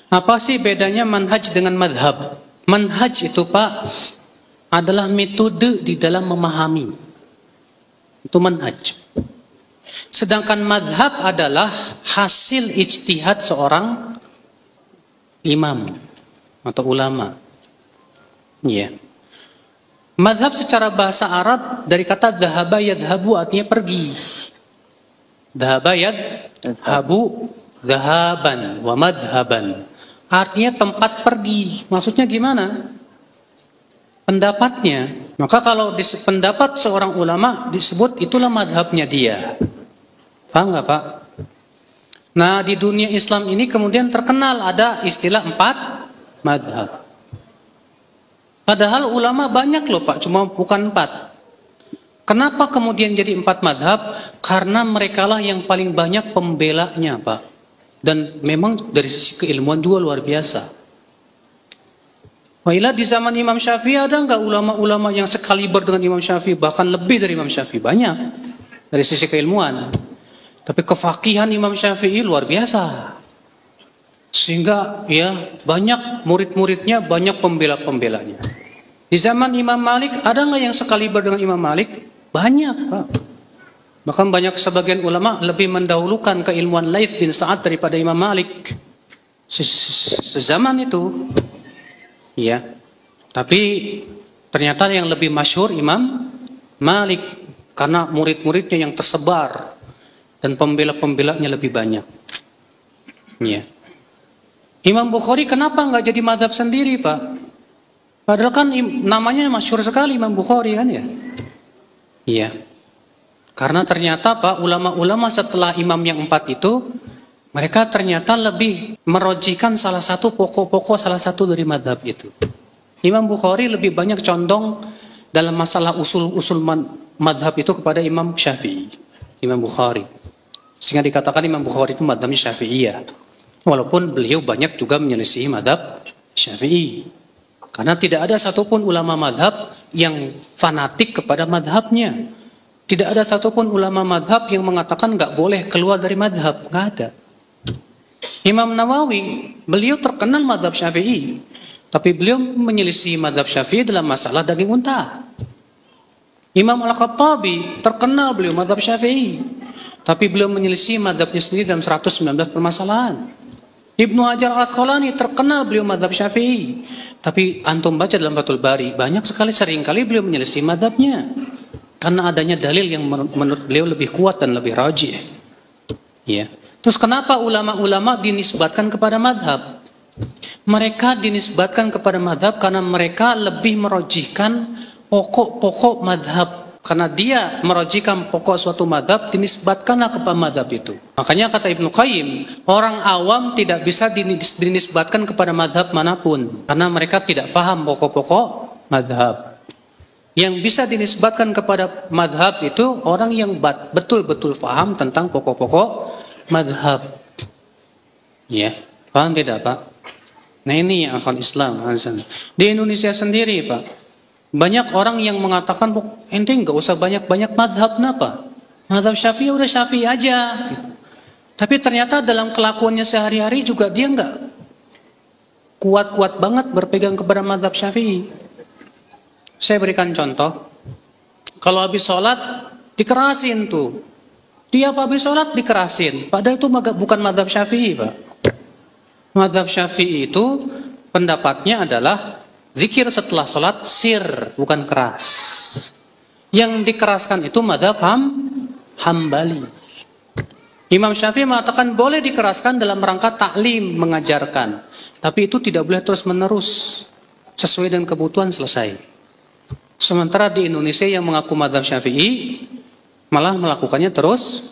Apa sih bedanya manhaj dengan madhab? Manhaj itu Pak adalah metode di dalam memahami. Itu manhaj. Sedangkan madhab adalah hasil ijtihad seorang imam atau ulama. Ya. Madhab secara bahasa Arab dari kata dhahaba yadhabu artinya pergi. Dhahaba yadhabu dhahaban wa madhaban. Artinya tempat pergi. Maksudnya gimana? Pendapatnya. Maka kalau pendapat seorang ulama disebut itulah madhabnya dia. Paham nggak Pak? Nah di dunia Islam ini kemudian terkenal ada istilah 4 madhab. Padahal ulama banyak loh Pak, cuma bukan 4. Kenapa kemudian jadi 4 madhab? Karena merekalah yang paling banyak pembelanya Pak. Dan memang dari sisi keilmuan juga luar biasa. Wailah di zaman Imam Syafi'i ada nggak ulama-ulama yang sekaliber dengan Imam Syafi'i, bahkan lebih dari Imam Syafi'i? Banyak dari sisi keilmuan. Tapi kefakihan Imam Syafi'i luar biasa. Sehingga ya banyak murid-muridnya, banyak pembela-pembelanya. Di zaman Imam Malik ada nggak yang sekaliber dengan Imam Malik? Banyak Pak. Bahkan banyak sebagian ulama lebih mendahulukan keilmuan Laits bin Sa'ad daripada Imam Malik. Sezaman itu. Ya. Tapi ternyata yang lebih masyhur Imam Malik karena murid-muridnya yang tersebar dan pembela-pembelanya lebih banyak. Ya. Imam Bukhari kenapa nggak jadi madhab sendiri Pak? Padahal kan namanya masyhur sekali Imam Bukhari kan ya. Iya. Karena ternyata Pak ulama-ulama setelah imam yang 4 itu mereka ternyata lebih merojikan salah satu pokok-pokok salah satu dari madhab itu. Imam Bukhari lebih banyak condong dalam masalah usul-usul madhab itu kepada Imam Syafi'i, Imam Bukhari. Sehingga dikatakan Imam Bukhari itu madhabnya Syafi'iyah. Walaupun beliau banyak juga menyelisihi madhab Syafi'i. Karena tidak ada satupun ulama madhab yang fanatik kepada madhabnya. Tidak ada satupun ulama madhab yang mengatakan nggak boleh keluar dari madhab. Nggak ada. Imam Nawawi, beliau terkenal madhab Syafi'i. Tapi beliau menyelisih madhab Syafi'i dalam masalah daging unta. Imam Al-Khattabi, terkenal beliau madhab Syafi'i. Tapi beliau menyelisih madhabnya sendiri dalam 119 permasalahan. Ibnu Hajar Al-Asqalani, terkenal beliau madhab Syafi'i. Tapi antum baca dalam Fathul Bari, banyak sekali, seringkali beliau menyelisih madhabnya. Karena adanya dalil yang menurut beliau lebih kuat dan lebih rajih. Ya. Terus kenapa ulama-ulama dinisbatkan kepada madhab? Mereka dinisbatkan kepada madhab karena mereka lebih merojihkan pokok-pokok madhab. Karena dia merojihkan pokok suatu madhab, dinisbatkanlah kepada madhab itu. Makanya kata Ibnu Qayyim, orang awam tidak bisa dinisbatkan kepada madhab manapun. Karena mereka tidak faham pokok-pokok madhab. Yang bisa dinisbatkan kepada madhab itu orang yang betul-betul paham tentang pokok-pokok madhab. Ya, paham tidak Pak? Nah ini yang akan Islam. Di Indonesia sendiri Pak, banyak orang yang mengatakan, ente nggak usah banyak-banyak madhab, kenapa? Madhab Syafi'i udah Syafi'i aja. Tapi ternyata dalam kelakuannya sehari-hari juga dia nggak kuat-kuat banget berpegang kepada madhab Syafi'i. Saya berikan contoh. Kalau habis sholat dikerasin tuh. Tiap habis sholat dikerasin. Padahal itu bukan madhab Syafi'i Pak. Madhab Syafi'i itu pendapatnya adalah zikir setelah sholat sir, bukan keras. Yang dikeraskan itu madhab Hambali. Imam Syafi'i mengatakan boleh dikeraskan dalam rangka taklim, mengajarkan. Tapi itu tidak boleh terus menerus. Sesuai dengan kebutuhan selesai. Sementara di Indonesia yang mengaku madhab Syafi'i malah melakukannya terus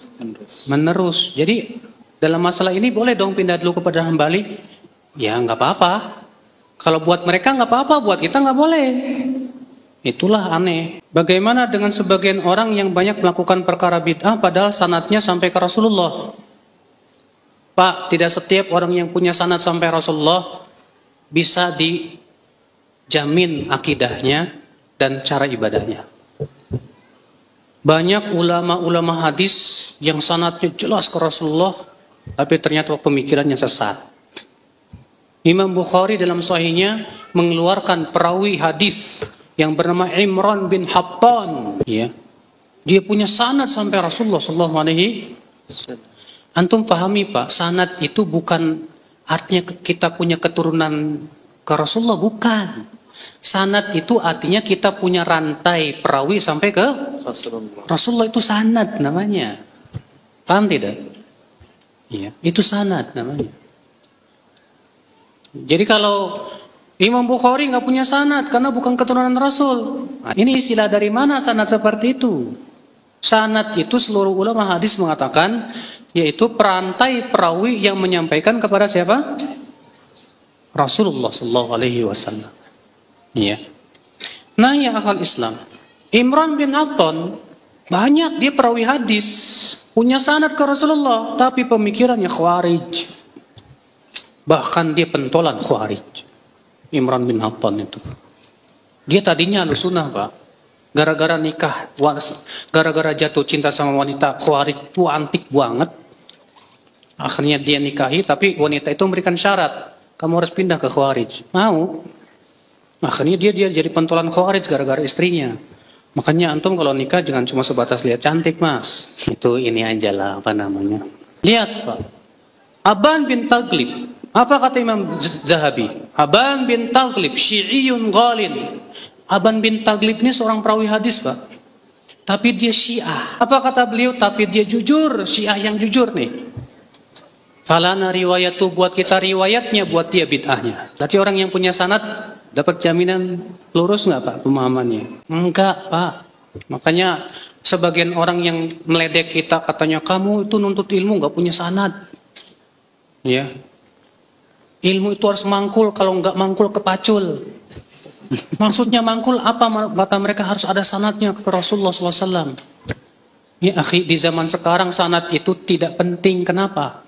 menerus. Jadi dalam masalah ini boleh dong pindah dulu kepada Hambali? Ya nggak apa-apa. Kalau buat mereka nggak apa-apa, buat kita nggak boleh. Itulah aneh. Bagaimana dengan sebagian orang yang banyak melakukan perkara bid'ah padahal sanadnya sampai ke Rasulullah? Pak, tidak setiap orang yang punya sanad sampai Rasulullah bisa dijamin akidahnya dan cara ibadahnya. Banyak ulama-ulama hadis yang sanadnya jelas ke Rasulullah, tapi ternyata pemikirannya sesat. Imam Bukhari dalam sahihnya mengeluarkan perawi hadis yang bernama Imran bin Hattan, ya. Dia punya sanad sampai Rasulullah sallallahu alaihi. Antum pahami Pak, sanad itu bukan artinya kita punya keturunan ke Rasulullah, bukan. Sanad itu artinya kita punya rantai perawi sampai ke Rasulullah, itu sanad namanya. Paham tidak? Iya, itu sanad namanya. Jadi kalau Imam Bukhari nggak punya sanad karena bukan keturunan Rasul. Nah, ini istilah dari mana sanad seperti itu? Sanad itu seluruh ulama hadis mengatakan yaitu perantai perawi yang menyampaikan kepada siapa? Rasulullah sallallahu alaihi wasallam. Iya. Nah, ya akal Islam, Imran bin Hattan banyak dia perawi hadis, punya sanad ke Rasulullah, tapi pemikirannya Khawarij. Bahkan dia pentolan Khawarij. Imran bin Hattan itu. Dia tadinya Ahlussunnah, Pak. Gara-gara nikah, gara-gara jatuh cinta sama wanita Khawarij itu antik banget. Akhirnya dia nikahi, tapi wanita itu memberikan syarat, kamu harus pindah ke Khawarij. Mau. Akhirnya dia jadi pentolan Khawarij gara-gara istrinya. Makanya antum kalau nikah jangan cuma sebatas lihat cantik, Mas. Itu ini aja lah, apa namanya. Lihat, Pak. Aban bin Taghlib. Apa kata Imam Zahabi? Aban bin Taghlib Syi'iyun ghalin. Aban bin Taghlib ini seorang perawi hadis, Pak. Tapi dia Syiah. Apa kata beliau? Tapi dia jujur, Syiah yang jujur nih. Falana riwayatu, buat kita riwayatnya, buat dia bid'ahnya. Berarti orang yang punya sanad dapat jaminan lurus nggak, Pak, pemahamannya? Enggak, Pak. Makanya sebagian orang yang meledek kita katanya kamu itu nuntut ilmu nggak punya sanad. Ya. Ilmu itu harus mangkul, kalau nggak mangkul kepacul. Maksudnya mangkul apa? Kata mereka harus ada sanadnya ke Rasulullah SAW. Ya akhi, di zaman sekarang sanad itu tidak penting. Kenapa?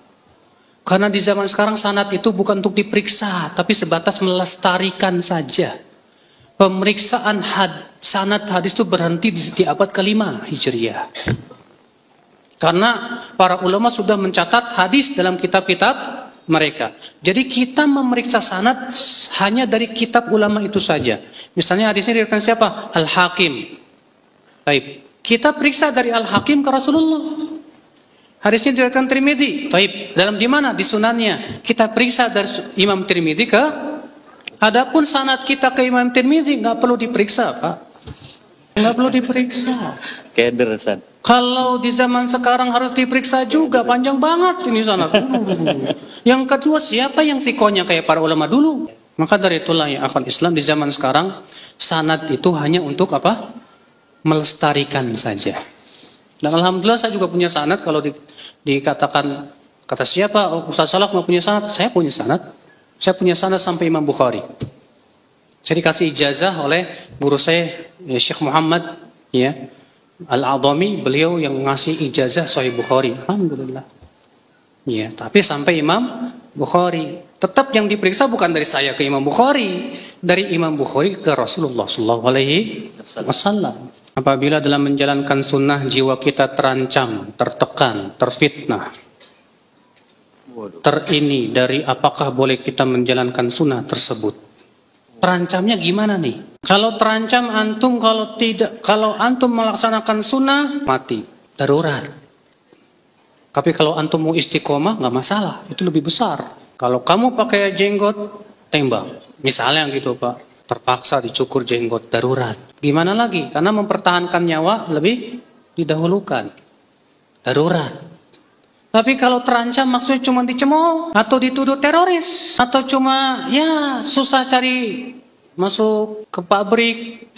Karena di zaman sekarang sanad itu bukan untuk diperiksa, tapi sebatas melestarikan saja. Pemeriksaan sanad hadis itu berhenti di abad ke-5 Hijriah. Karena para ulama sudah mencatat hadis dalam kitab-kitab mereka. Jadi kita memeriksa sanad hanya dari kitab ulama itu saja. Misalnya hadisnya diriwayatkan siapa? Al-Hakim. Baik. Kita periksa dari Al-Hakim ke Rasulullah. Hadisnya diriwayatkan Tirmidzi. Baik. Dalam di mana? Di sunannya. Kita periksa dari Imam Tirmidzi ke. Adapun sanad kita ke Imam Tirmidzi nggak perlu diperiksa, Pak. Nggak perlu diperiksa. Keder, San. Kalau di zaman sekarang harus diperiksa juga, panjang banget ini sanad. Yang kedua, siapa yang sikonya kayak para ulama dulu? Maka dari itulah ya akal Islam, di zaman sekarang sanad itu hanya untuk apa? Melestarikan saja. Dan alhamdulillah saya juga punya sanad. Kalau dikatakan kata siapa Ustaz Salaf nggak punya sanad, saya punya sanad. Saya punya sanad sampai Imam Bukhari. Saya dikasih ijazah oleh guru saya ya, Syekh Muhammad ya Al-Adhami, beliau yang ngasih ijazah Sahih Bukhari. Alhamdulillah. Ya, tapi sampai Imam Bukhari. Tetap yang diperiksa bukan dari saya ke Imam Bukhari, dari Imam Bukhari ke Rasulullah sallallahu alaihi wasallam. Apabila dalam menjalankan sunnah jiwa kita terancam, tertekan, terfitnah, terini dari apakah boleh kita menjalankan sunnah tersebut. Terancamnya gimana nih? Kalau terancam antum, kalau antum melaksanakan sunnah, mati, darurat. Tapi kalau antum mau istiqomah, nggak masalah, itu lebih besar. Kalau kamu pakai jenggot, tembak. Misalnya gitu, Pak. Terpaksa dicukur jenggot, darurat. Gimana lagi? Karena mempertahankan nyawa lebih didahulukan. Darurat. Tapi kalau terancam maksudnya cuma dicemooh atau dituduh teroris atau cuma ya susah cari masuk ke pabrik,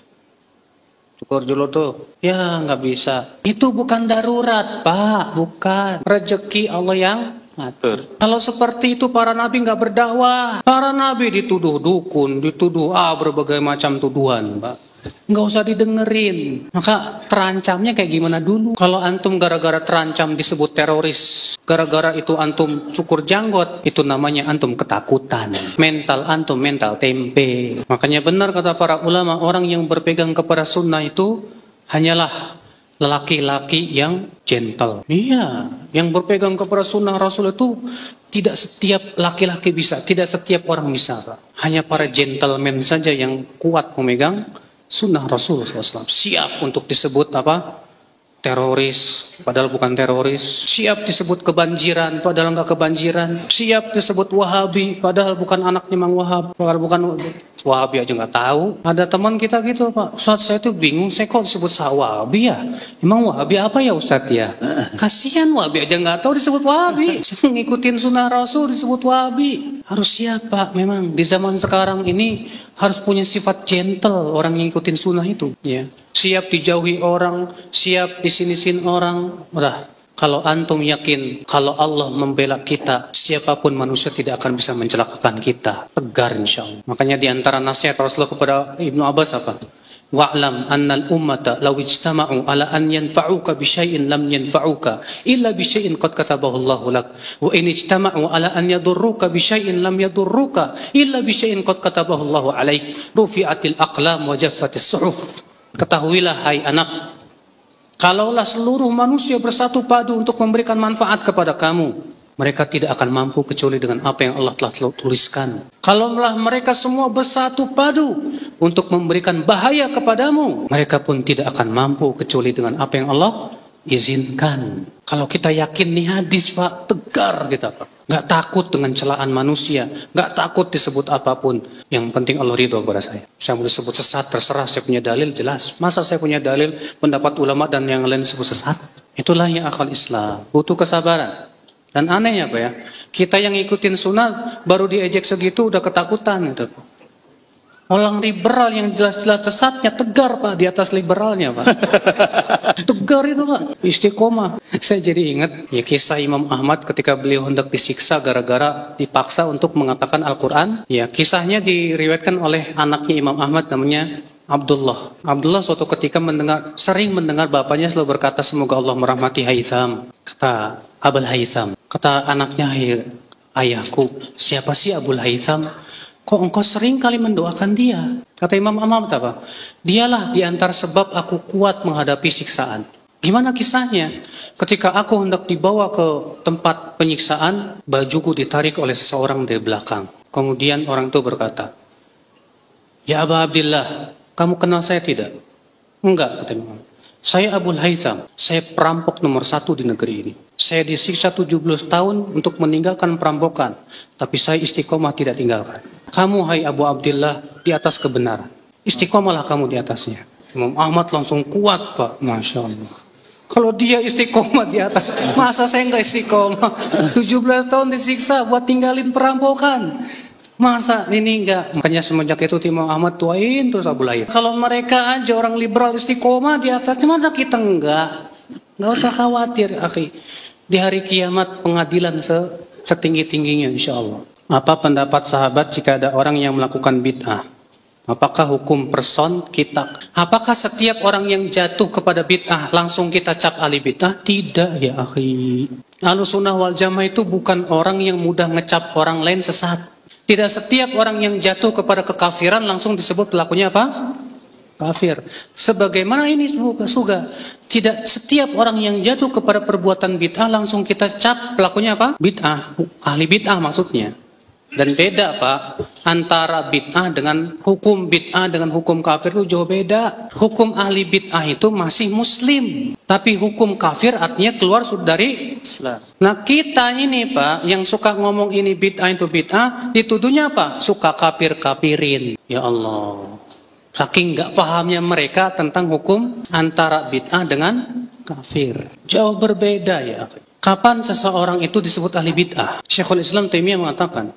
cukur dulu tuh, ya nggak bisa. Itu bukan darurat, Pak, bukan. Rezeki Allah yang ngatur. Kalau seperti itu para nabi nggak berdakwah. Para nabi dituduh dukun, dituduh berbagai macam tuduhan, Pak. Nggak usah didengerin. Maka terancamnya kayak gimana dulu? Kalau antum gara-gara terancam disebut teroris, gara-gara itu antum cukur janggot, itu namanya antum ketakutan. Mental antum mental tempe. Makanya benar kata para ulama, orang yang berpegang kepada sunnah itu hanyalah lelaki-laki yang gentle. Iya. Yang berpegang kepada sunnah Rasul itu tidak setiap laki-laki bisa, tidak setiap orang bisa, Pak. Hanya para gentleman saja yang kuat memegang sunnah Rasul SAW. Siap untuk disebut apa? Teroris, padahal bukan teroris. Siap disebut kebanjiran, padahal enggak kebanjiran. Siap disebut Wahabi, padahal bukan anaknya Mang Wahab, padahal bukan Wahabi aja nggak tahu. Ada teman kita gitu, Pak. Ustaz, saya tuh bingung, saya kok disebut Wahabi ya? Emang Wahabi apa ya Ustaz ya? Kasihan Wahabi aja nggak tahu disebut Wahabi. Ngikutin sunnah Rasul disebut Wahabi. Harus siap, Pak. Memang di zaman sekarang ini harus punya sifat gentle orang yang ngikutin sunnah itu. Ya. Siap dijauhi orang, siap disinisin orang. Udah. Kalau antum yakin kalau Allah membela kita, siapapun manusia tidak akan bisa mencelakakan kita. Tegar insyaallah. Makanya di antara nasihat Rasulullah kepada Ibnu Abbas apa? Wa'lam annal ummata law ijtama'u ala an yanfa'uka bi syai'in lam yanfa'uka illa bi syai'in qad katabahu Allahu lak wa in ijtama'u ala an yadurruka bi syai'in lam yadurruka illa bi syai'in qad katabahu Allahu alaik rufi'atil aqlam wa jaffatis suhuf. Ketahuilah hai anak, kalaulah seluruh manusia bersatu padu untuk memberikan manfaat kepada kamu, mereka tidak akan mampu kecuali dengan apa yang Allah telah tuliskan. Kalaulah mereka semua bersatu padu untuk memberikan bahaya kepadamu, mereka pun tidak akan mampu kecuali dengan apa yang Allah izinkan. Kalau kita yakin nih hadis, Pak, tegar kita, Pak. Nggak takut dengan celaan manusia, nggak takut disebut apapun. Yang penting Allah ridho kepada saya. Saya mau disebut sesat, terserah, saya punya dalil, jelas. Masa saya punya dalil, pendapat ulama dan yang lain disebut sesat? Itulah yang akal Islam. Butuh kesabaran. Dan anehnya, Pak ya, kita yang ngikutin sunnah baru diejek segitu udah ketakutan gitu, Pak. Orang liberal yang jelas-jelas sesatnya tegar, Pak, di atas liberalnya, Pak. Tegar itu, Pak, istiqomah. Saya jadi ingat ya kisah Imam Ahmad ketika beliau hendak disiksa gara-gara dipaksa untuk mengatakan Al-Quran. Ya, kisahnya diriwayatkan oleh anaknya Imam Ahmad namanya Abdullah. Abdullah suatu ketika sering mendengar bapaknya selalu berkata, semoga Allah merahmati Haytham. Kata Abul Haytham, kata anaknya, ayahku, siapa sih Abul Haytham? Kok engkau sering kali mendoakan dia? Kata Imam Ahmad apa? Dialah di antara sebab aku kuat menghadapi siksaan. Gimana kisahnya? Ketika aku hendak dibawa ke tempat penyiksaan, bajuku ditarik oleh seseorang dari belakang. Kemudian orang itu berkata, ya Aba Abdillah, kamu kenal saya tidak? Enggak, kata Imam Ahmad. Saya Abul Haytham, saya perampok nomor 1 di negeri ini. Saya disiksa 17 tahun untuk meninggalkan perampokan, tapi saya istiqomah tidak tinggalkan. Kamu hai Abu Abdillah di atas kebenaran. Istiqomahlah kamu di atasnya. Imam Ahmad langsung kuat, Pak. Masya Allah. Kalau dia istiqomah di atas, masa saya nggak istiqomah? 17 tahun disiksa buat tinggalin perampokan. Masa ini enggak? Makanya semenjak itu Imam Ahmad tuain terus Abu Haytham. Kalau mereka aja orang liberal istiqomah di atasnya, masa kita enggak? Enggak usah khawatir, akhi. Di hari kiamat pengadilan setinggi-tingginya insya Allah. Apa pendapat sahabat jika ada orang yang melakukan bid'ah? Apakah hukum person kita? Apakah setiap orang yang jatuh kepada bid'ah langsung kita cap ahli bid'ah? Tidak ya akhi. Ahlussunnah wal jamaah itu bukan orang yang mudah ngecap orang lain sesat. Tidak setiap orang yang jatuh kepada kekafiran langsung disebut pelakunya apa? Kafir. Sebagaimana ini juga. Tidak setiap orang yang jatuh kepada perbuatan bid'ah langsung kita cap pelakunya apa? Bid'ah. Ahli bid'ah maksudnya. Dan beda, Pak, antara bid'ah dengan hukum bid'ah dengan hukum kafir itu jauh beda. Hukum ahli bid'ah itu masih muslim, tapi hukum kafir artinya keluar dari Islam. Nah kita ini, Pak, yang suka ngomong ini bid'ah itu bid'ah, dituduhnya apa? Suka kafir-kafirin. Ya Allah, saking gak pahamnya mereka tentang hukum antara bid'ah dengan kafir. Jauh berbeda ya. Kapan seseorang itu disebut ahli bid'ah? Syekhul Islam Taimiyah mengatakan,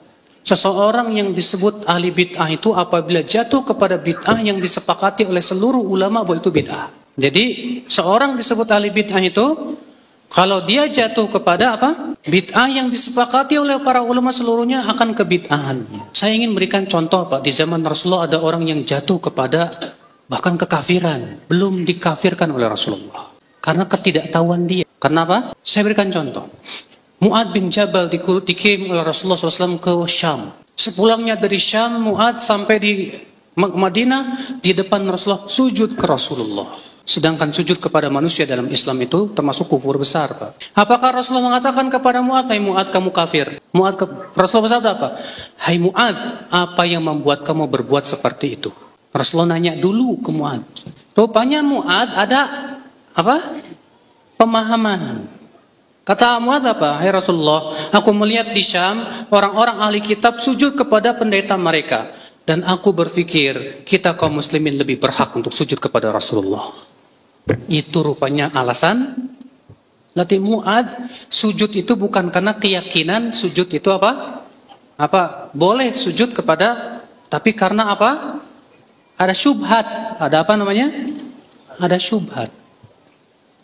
seseorang yang disebut ahli bid'ah itu apabila jatuh kepada bid'ah yang disepakati oleh seluruh ulama bahwa itu bid'ah. Jadi seorang disebut ahli bid'ah itu kalau dia jatuh kepada apa? Bid'ah yang disepakati oleh para ulama seluruhnya akan kebid'ahan. Saya ingin berikan contoh, Pak. Di zaman Rasulullah ada orang yang jatuh kepada bahkan kekafiran, belum dikafirkan oleh Rasulullah karena ketidaktahuan dia. Kenapa? Saya berikan contoh. Mu'ad bin Jabal dikirim oleh Rasulullah SAW ke Syam. Sepulangnya dari Syam, Mu'ad sampai di Madinah, di depan Rasulullah sujud ke Rasulullah. Sedangkan sujud kepada manusia dalam Islam itu termasuk kufur besar, Pak. Apakah Rasulullah mengatakan kepada Mu'adz, "Hai Mu'adz, kamu kafir"? Rasulullah bersabda apa? "Hai Mu'adz, apa yang membuat kamu berbuat seperti itu?" Rasulullah nanya dulu ke Mu'adz. Rupanya Mu'adz ada apa? Pemahaman. Kata Mu'adz apa? "Hai Rasulullah, aku melihat di Syam orang-orang ahli kitab sujud kepada pendeta mereka. Dan aku berpikir kita kaum muslimin lebih berhak untuk sujud kepada Rasulullah." Itu rupanya alasan. Latih Mu'adz, sujud itu bukan karena keyakinan, sujud itu apa? Boleh sujud kepada, tapi karena apa? Ada syubhat. Ada apa namanya? Ada syubhat.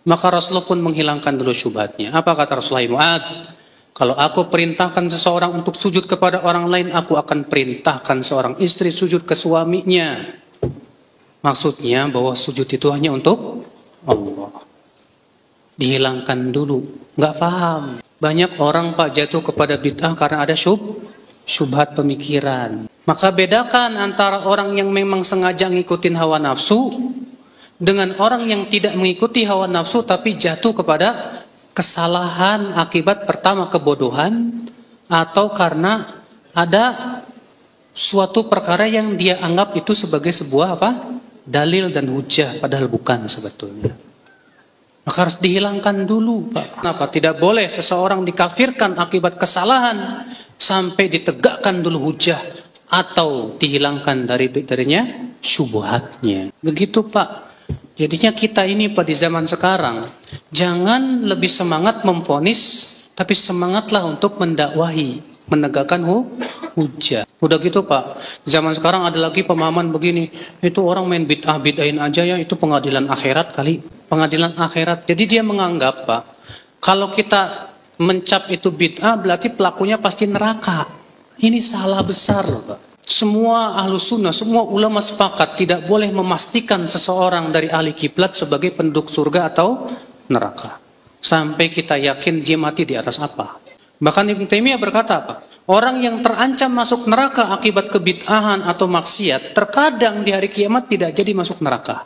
Maka Rasulullah pun menghilangkan dulu syubhatnya. Apa kata Rasulullah? Mu'adz, kalau aku perintahkan seseorang untuk sujud kepada orang lain, aku akan perintahkan seorang istri sujud ke suaminya. Maksudnya bahwa sujud itu hanya untuk Allah. Dihilangkan dulu. Nggak paham. Banyak orang Pak jatuh kepada bid'ah karena ada syubhat pemikiran. Maka bedakan antara orang yang memang sengaja ngikutin hawa nafsu dengan orang yang tidak mengikuti hawa nafsu tapi jatuh kepada kesalahan akibat pertama kebodohan atau karena ada suatu perkara yang dia anggap itu sebagai sebuah dalil dan hujah, padahal bukan sebetulnya. Maka harus dihilangkan dulu, Pak. Kenapa? Tidak boleh seseorang dikafirkan akibat kesalahan sampai ditegakkan dulu hujah atau dihilangkan darinya syubhatnya. Begitu, Pak. Jadinya kita ini pada zaman sekarang jangan lebih semangat memvonis, tapi semangatlah untuk mendakwahi, menegakkan hujah. Udah gitu Pak, zaman sekarang ada lagi pemahaman begini, itu orang main bid'ahin aja ya, itu pengadilan akhirat kali, pengadilan akhirat. Jadi dia menganggap Pak, kalau kita mencap itu bid'ah berarti pelakunya pasti neraka. Ini salah besar loh Pak. Semua ahlus sunnah, semua ulama sepakat tidak boleh memastikan seseorang dari ahli kiblat sebagai penduduk surga atau neraka. Sampai kita yakin dia mati di atas apa. Bahkan Ibnu Taimiyah berkata apa? Orang yang terancam masuk neraka akibat kebid'ahan atau maksiat, terkadang di hari kiamat tidak jadi masuk neraka.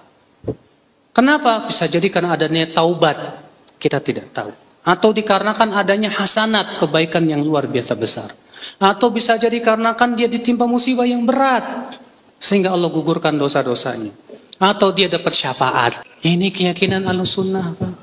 Kenapa? Bisa jadi karena adanya taubat. Kita tidak tahu. Atau dikarenakan adanya hasanat, kebaikan yang luar biasa besar. Atau bisa jadi karena kan dia ditimpa musibah yang berat sehingga Allah gugurkan dosa-dosanya. Atau dia dapat syafaat. Ini keyakinan Ahlussunnah, Pak.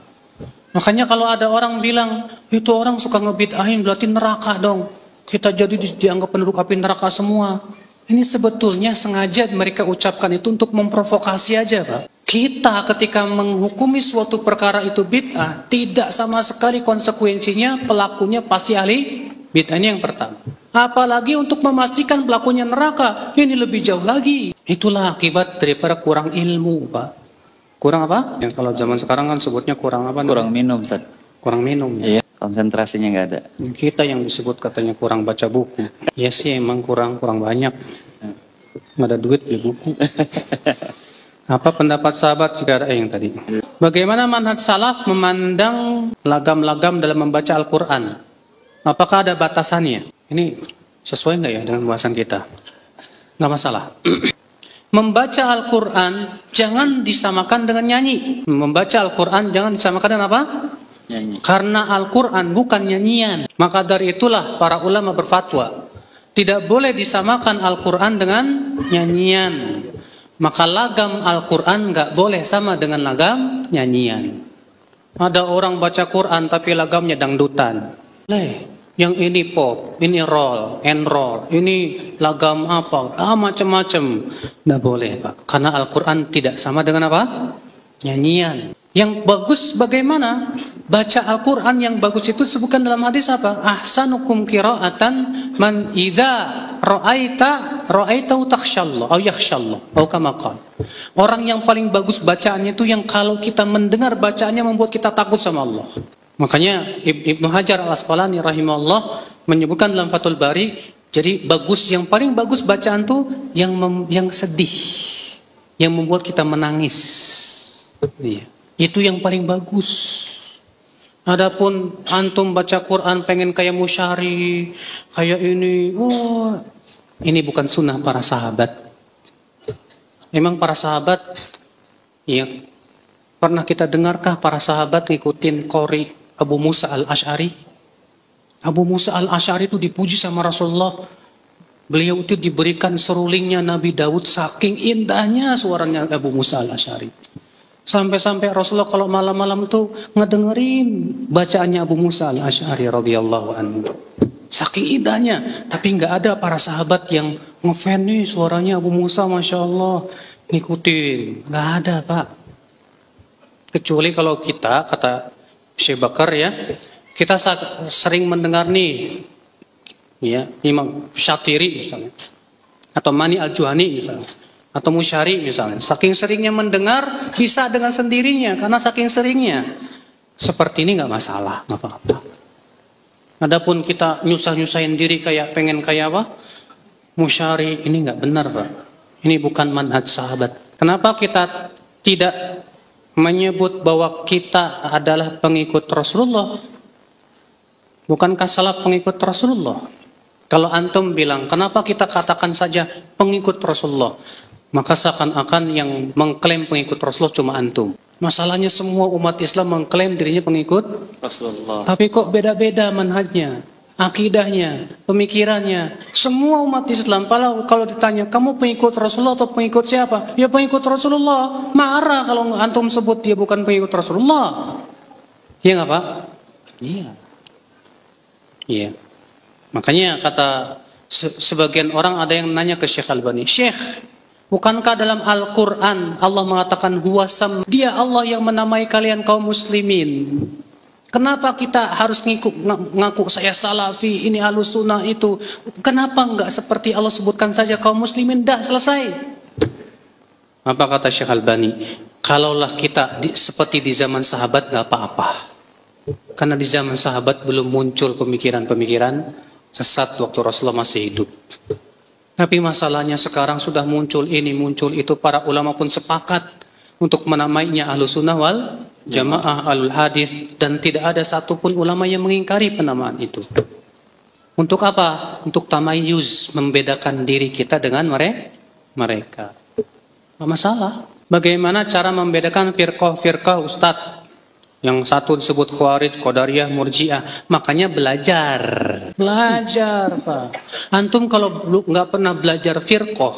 Makanya kalau ada orang bilang itu orang suka ngebid'ahin berarti neraka dong. Kita jadi dianggap penduduk api neraka semua. Ini sebetulnya sengaja mereka ucapkan itu untuk memprovokasi aja, Pak. Kita ketika menghukumi suatu perkara itu bid'ah, tidak sama sekali konsekuensinya pelakunya pasti ahli bid'ah. Ini yang pertama. Apalagi untuk memastikan pelakunya neraka, ini lebih jauh lagi. Itulah akibat daripada kurang ilmu, Pak. Kurang apa? Yang kalau zaman sekarang kan sebutnya kurang apa? Kurang minum, Ustaz. Kurang minum. Ya? Iya, konsentrasinya nggak ada. Kita yang disebut katanya kurang baca buku. Ya sih emang kurang banyak. Nggak ada duit beli buku. Apa pendapat sahabat jika ada yang tadi? Bagaimana manhaj salaf memandang lagam-lagam dalam membaca Al-Quran? Apakah ada batasannya? Ini sesuai nggak ya dengan bahasan kita? Nggak masalah. Membaca Al-Quran jangan disamakan dengan nyanyi. Membaca Al-Quran jangan disamakan dengan apa? Nyanyi. Karena Al-Quran bukan nyanyian. Maka dari itulah para ulama berfatwa, tidak boleh disamakan Al-Quran dengan nyanyian. Maka lagam Al-Quran nggak boleh sama dengan lagam nyanyian. Ada orang baca Quran tapi lagamnya dangdutan. Yang ini pop, ini roll, and roll, ini lagam apa, macam-macam. Nggak boleh Pak. Karena Al-Quran tidak sama dengan apa? Nyanyian. Yang bagus bagaimana? Baca Al-Quran yang bagus itu sebutkan dalam hadis apa? Ahsanukum qira'atan man idza ra'aitahu takhshallah aw yakhshallah aw kama qala. Orang yang paling bagus bacaannya itu yang kalau kita mendengar bacaannya membuat kita takut sama Allah. Makanya Ibnu Hajar Al-Asqalani rahimahullah menyebutkan dalam Fathul Bari, jadi yang paling bagus bacaan tuh yang sedih, yang membuat kita menangis. Iya. Itu yang paling bagus. Adapun antum baca Quran pengen kayak Musyari, kayak ini, ini bukan sunnah para sahabat. Memang para sahabat, ya, Pernah kita dengarkah para sahabat ngikutin qori Abu Musa al-Ash'ari? Abu Musa al-Ash'ari itu dipuji sama Rasulullah. Beliau itu diberikan serulingnya Nabi Daud, saking indahnya suaranya Abu Musa al-Ash'ari. Sampai-sampai Rasulullah kalau malam-malam itu ngedengerin bacaannya Abu Musa al-Ash'ari radhiyallahu anhu. Saking indahnya, tapi nggak ada para sahabat yang ngefan nih suaranya Abu Musa, masya Allah, ngikutin. Nggak ada, Pak. Kecuali kalau kita, kata Syekh Bakar ya, kita sering mendengar nih, ya, Imam Syatiri misalnya, atau Mani Al-Juhani misalnya, atau Musyari misalnya. Saking seringnya mendengar, bisa dengan sendirinya, karena saking seringnya. Seperti ini nggak masalah, nggak apa-apa. Adapun kita nyusah-nyusahin diri kayak pengen kayak apa? Musyari, ini nggak benar, Pak. Ini bukan manhaj sahabat. Kenapa kita tidak menyebut bahwa kita adalah pengikut Rasulullah? Bukankah salah pengikut Rasulullah? Kalau antum bilang, kenapa kita katakan saja pengikut Rasulullah? Maka seakan-akan yang mengklaim pengikut Rasulullah cuma antum. Masalahnya semua umat Islam mengklaim dirinya pengikut Rasulullah. Tapi kok beda-beda manhajnya, akidahnya, pemikirannya. Semua umat Islam, kalau ditanya, kamu pengikut Rasulullah atau pengikut siapa? Ya pengikut Rasulullah. Marah kalau antum sebut dia bukan pengikut Rasulullah. Iya nggak, Pak? Iya. Iya. Makanya kata sebagian orang, ada yang nanya ke Syekh Albani, Syekh, bukankah dalam Al-Quran Allah mengatakan huwasam, dia Allah yang menamai kalian kaum muslimin? Kenapa kita harus ngaku saya salafi, ini ahlus sunnah itu? Kenapa enggak seperti Allah sebutkan saja kaum muslimin, dah selesai? Apa kata Syekh Albani? Kalaulah kita seperti di zaman sahabat nggak apa-apa. Karena di zaman sahabat belum muncul pemikiran-pemikiran sesat waktu Rasulullah masih hidup. Tapi masalahnya sekarang sudah muncul ini, muncul itu. Para ulama pun sepakat untuk menamainya ahlus sunnah wal jamaah, ahlul hadis, dan tidak ada satupun ulama yang mengingkari penamaan itu. Untuk apa? Untuk tamayuz, membedakan diri kita dengan mereka. Tidak masalah. Bagaimana cara membedakan firqah Ustadz? Yang satu disebut Khawarij, Qadariyah, Murji'ah. Makanya belajar, Pak. Antum kalau nggak pernah belajar firqah,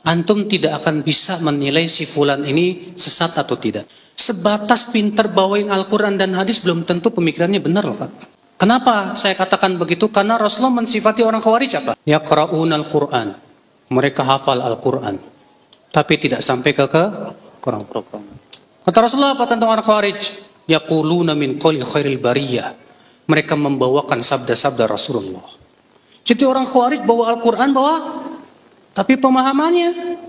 antum tidak akan bisa menilai si fulan ini sesat atau tidak. Sebatas pintar bawain Al-Quran dan hadis belum tentu pemikirannya benar, Pak. Kenapa saya katakan begitu? Karena Rasulullah mensifati orang Khawarij apa? Yaqra'un Al-Quran. Mereka hafal Al-Quran, tapi tidak sampai ke Quran. Kata Rasulullah apa tentang orang Khawarij? Yaquluna min qawli khairil bariyah. Mereka membawakan sabda-sabda Rasulullah. Jadi orang Khawarij bawa Al-Quran, tapi pemahamannya.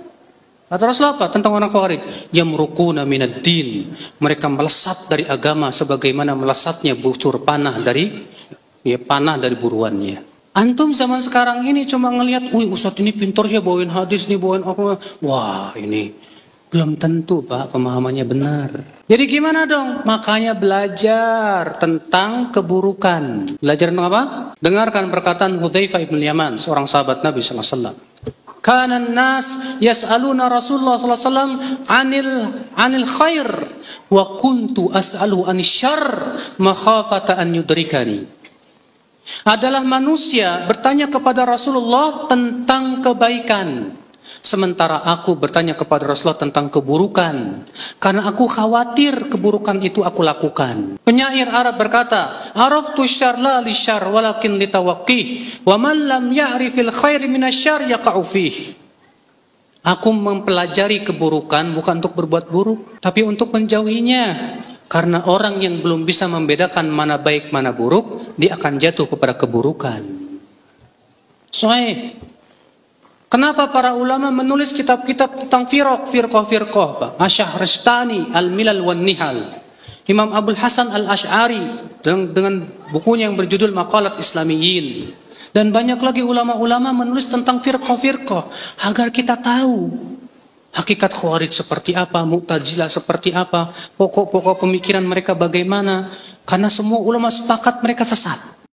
Kata Rasulullah apa tentang orang Khawarij? Yamruquna minad din. Mereka melesat dari agama sebagaimana melesatnya busur panah dari buruannya. Antum zaman sekarang ini cuma ngelihat, wih Ustadz ini pintar ya bawain hadis nih, bawain apa. Wah ini belum tentu, Pak, pemahamannya benar. Jadi gimana dong? Makanya belajar tentang keburukan. Belajar tentang apa? Dengarkan perkataan Hudzaifah ibn Yaman, seorang sahabat Nabi SAW. Kana an-nas yas'aluna Rasulullah SAW anil khair wa kuntu as'alu anis syarr makhafata an yudrikani. Adalah manusia bertanya kepada Rasulullah tentang kebaikan, sementara aku bertanya kepada Rasulullah tentang keburukan, karena aku khawatir keburukan itu aku lakukan. Penyair Arab berkata, araftu syarr la li syarr walakin li tawaqqih wa man lam ya'rifil khair minasyarr yaqa'u fih. Aku mempelajari keburukan bukan untuk berbuat buruk, tapi untuk menjauhinya. Karena orang yang belum bisa membedakan mana baik mana buruk, dia akan jatuh kepada keburukan. Soalnya kenapa para ulama menulis kitab-kitab tentang firqah, Pak? Asy-Syahrastani, Al-Milal wan Nihal. Imam Abdul Hasan Al-Asy'ari dengan bukunya yang berjudul Maqalat Islamiyyin. Dan banyak lagi ulama-ulama menulis tentang firqah agar kita tahu hakikat Khawarij seperti apa, Mu'tazilah seperti apa, pokok-pokok pemikiran mereka bagaimana. Karena semua ulama sepakat mereka sesat.